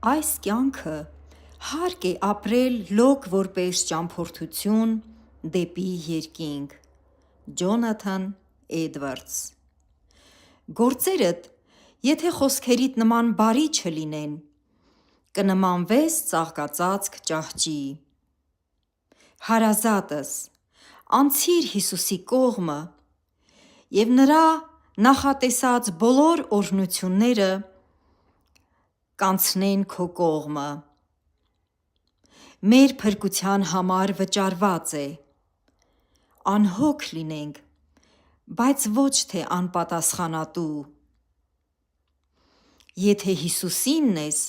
Այս կյանքը հարկ է ապրել լոկ որպես ճամփորդություն դեպի երկինք։ Ջոնաթան Էդվարդս։ Գործերդ, եթե խոսքերիդ նման բարի չլինեն, կնմանվես ծաղկածածկ ճահճի։ Հարազատս, անցիր Հիսուսի կողմը, և նրա նախատեսած բոլոր օրհնությունները կանցնեն քո կողմը։ Մեր փրկության համար վճարված է։ Անհոգ լինենք, բայց ոչ թե անպատասխանատու։ Եթե Հիսուսինն ես,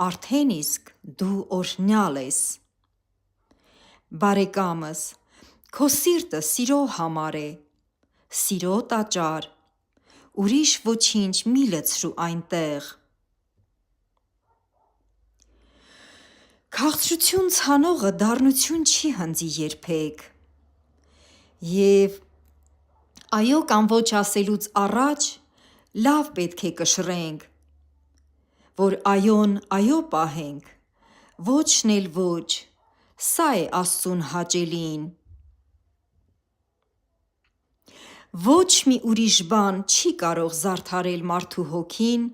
արդեն իսկ դու օրհնյալ ես։ Բարեկամս, քո սիրտը սիրո համար է, սիրո տաճար, ուրիշ ոչինչ մի լցրու այնտեղ։ Քաղցրություն ցանողը դառնություն չի հնձի երբեք, և այո կամ ոչ ասելուց առաջ լավ պետք է կշռենք, որ այոն այո պահենք, ոչն էլ ոչ, սա է Աստծուն հաճելին։ Ոչ մի ուրիշ բան չի կարող զարդարել մարդու հոգին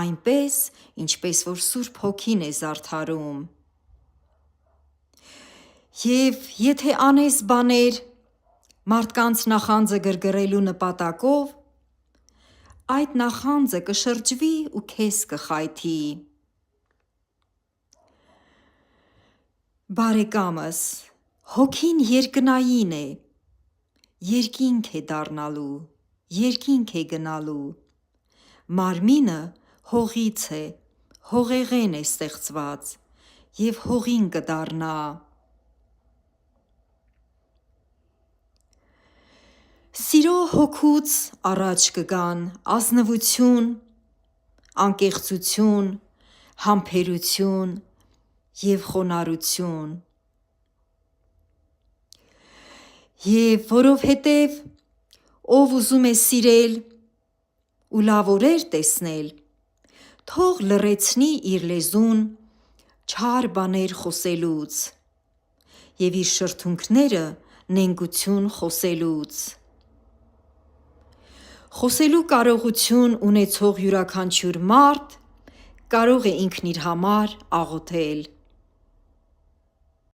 այնպես, ինչպես որ Սուրբ Հոգին է զարդարում։ Եվ եթե անես բաներ մարդկանց նախանձը գրգռելու նպատակով, այդ նախանձը կշրջվի ու քեզ կխայթի։ Բարեկամս, հոգին երկնային է, երկինք է դառնալու, երկինք է գնալու, մարմինը հողից է, հողեղեն է ստեղծված և հողին կդառնա։ Սիրո հոգուց առաջ կգան ազնվություն, անկեղծություն, համբերություն և խոնարհություն։ Եվ որովհետև ով ուզում է սիրել ու լավ օրեր տեսնել, թող լռեցնի իր լեզուն չար բաներ խոսելուց և իր շրթունքները նենգություն խոսելուց։ Խոսելու կարողություն ունեցող յուրաքանչյուր մարդ կարող է ինքն իր համար աղոթել.